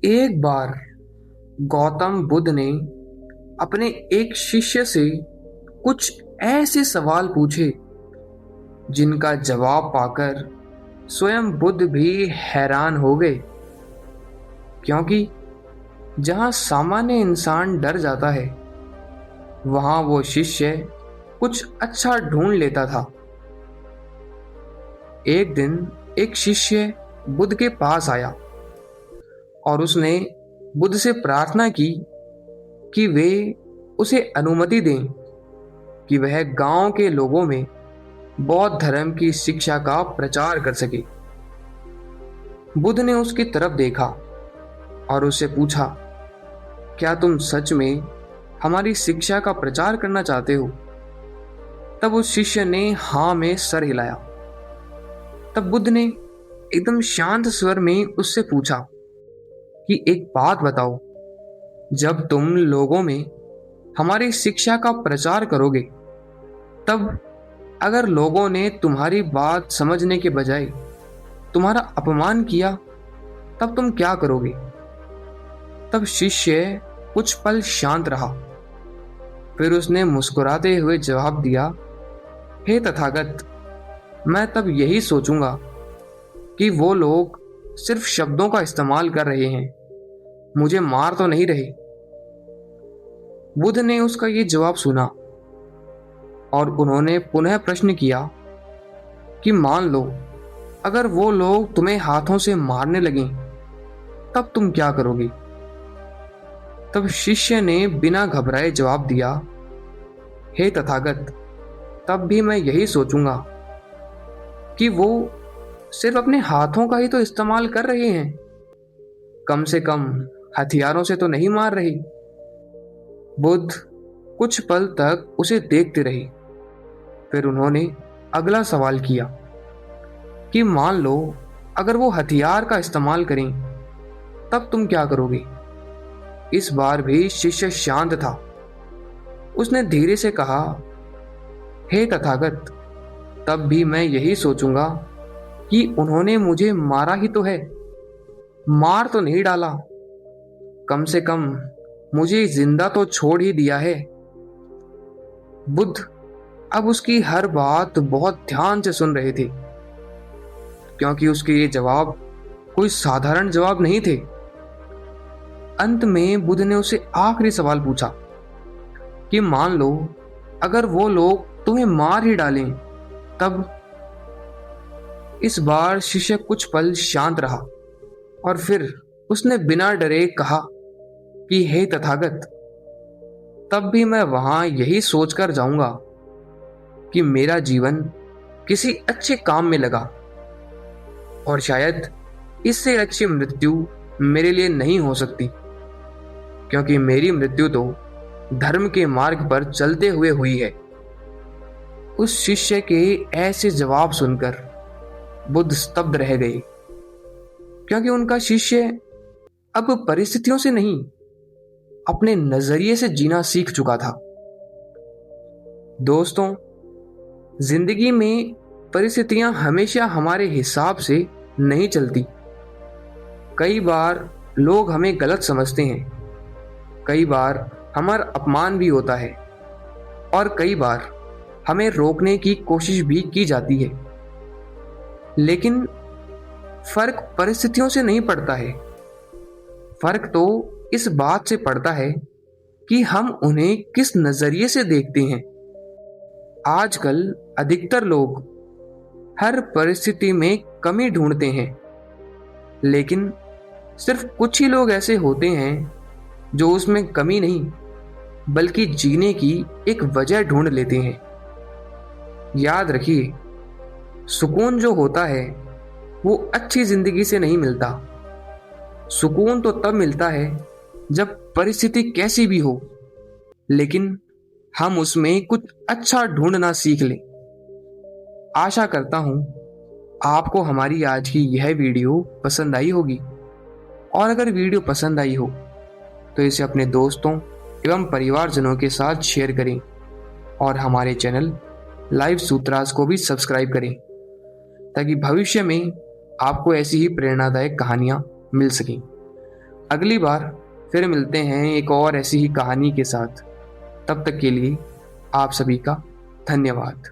एक बार गौतम बुद्ध ने अपने एक शिष्य से कुछ ऐसे सवाल पूछे जिनका जवाब पाकर स्वयं बुद्ध भी हैरान हो गए। क्योंकि जहां सामान्य इंसान डर जाता है, वहां वो शिष्य कुछ अच्छा ढूंढ लेता था। एक दिन एक शिष्य बुद्ध के पास आया और उसने बुद्ध से प्रार्थना की कि वे उसे अनुमति दें कि वह गांव के लोगों में बौद्ध धर्म की शिक्षा का प्रचार कर सके। बुद्ध ने उसकी तरफ देखा और उससे पूछा, क्या तुम सच में हमारी शिक्षा का प्रचार करना चाहते हो? तब उस शिष्य ने हाँ में सर हिलाया। तब बुद्ध ने एकदम शांत स्वर में उससे पूछा कि एक बात बताओ, जब तुम लोगों में हमारी शिक्षा का प्रचार करोगे, तब अगर लोगों ने तुम्हारी बात समझने के बजाय तुम्हारा अपमान किया, तब तुम क्या करोगे? तब शिष्य कुछ पल शांत रहा। फिर उसने मुस्कुराते हुए जवाब दिया, हे तथागत, मैं तब यही सोचूंगा कि वो लोग सिर्फ शब्दों का इस्तेमाल कर रहे हैं, मुझे मार तो नहीं रहे। बुद्ध ने उसका ये जवाब सुना और उन्होंने पुनः प्रश्न किया कि मान लो अगर वो लोग तुम्हें हाथों से मारने लगें, तब तुम क्या करोगे? तब शिष्य ने बिना घबराए जवाब दिया, हे तथागत, तब भी मैं यही सोचूंगा कि वो सिर्फ अपने हाथों का ही तो इस्तेमाल कर रहे हैं, कम से कम हथियारों से तो नहीं मार रहे। बुद्ध कुछ पल तक उसे देखते रहे। फिर उन्होंने अगला सवाल किया कि मान लो अगर वो हथियार का इस्तेमाल करें, तब तुम क्या करोगे? इस बार भी शिष्य शांत था। उसने धीरे से कहा, हे तथागत, तब भी मैं यही सोचूंगा कि उन्होंने मुझे मारा ही तो है, मार तो नहीं डाला, कम से कम मुझे जिंदा तो छोड़ ही दिया है। बुद्ध अब उसकी हर बात बहुत ध्यान से सुन रहे थे, क्योंकि उसके ये जवाब कोई साधारण जवाब नहीं थे। अंत में बुद्ध ने उसे आखिरी सवाल पूछा कि मान लो अगर वो लोग तुम्हें मार ही डालें, तब? इस बार शिष्य कुछ पल शांत रहा और फिर उसने बिना डरे कहा कि हे तथागत, तब भी मैं वहां यही सोचकर जाऊंगा कि मेरा जीवन किसी अच्छे काम में लगा, और शायद इससे अच्छी मृत्यु मेरे लिए नहीं हो सकती, क्योंकि मेरी मृत्यु तो धर्म के मार्ग पर चलते हुए हुई है। उस शिष्य के ऐसे जवाब सुनकर बुद्ध स्तब्ध रह गए, क्योंकि उनका शिष्य अब परिस्थितियों से नहीं, अपने नजरिए से जीना सीख चुका था। दोस्तों, जिंदगी में परिस्थितियां हमेशा हमारे हिसाब से नहीं चलती। कई बार लोग हमें गलत समझते हैं, कई बार हमारा अपमान भी होता है, और कई बार हमें रोकने की कोशिश भी की जाती है। लेकिन फर्क परिस्थितियों से नहीं पड़ता है, फर्क तो इस बात से पड़ता है कि हम उन्हें किस नजरिए से देखते हैं। आजकल अधिकतर लोग हर परिस्थिति में कमी ढूंढते हैं, लेकिन सिर्फ कुछ ही लोग ऐसे होते हैं जो उसमें कमी नहीं बल्कि जीने की एक वजह ढूंढ लेते हैं। याद रखिए, सुकून जो होता है वो अच्छी जिंदगी से नहीं मिलता। सुकून तो तब मिलता है जब परिस्थिति कैसी भी हो, लेकिन हम उसमें कुछ अच्छा ढूंढना सीख लें। आशा करता हूं आपको हमारी आज की यह वीडियो पसंद आई होगी, और अगर वीडियो पसंद आई हो तो इसे अपने दोस्तों एवं परिवारजनों के साथ शेयर करें, और हमारे चैनल लाइव सूत्रास को भी सब्सक्राइब करें, ताकि भविष्य में आपको ऐसी ही प्रेरणादायक कहानियां मिल सकें। अगली बार फिर मिलते हैं एक और ऐसी ही कहानी के साथ। तब तक के लिए आप सभी का धन्यवाद।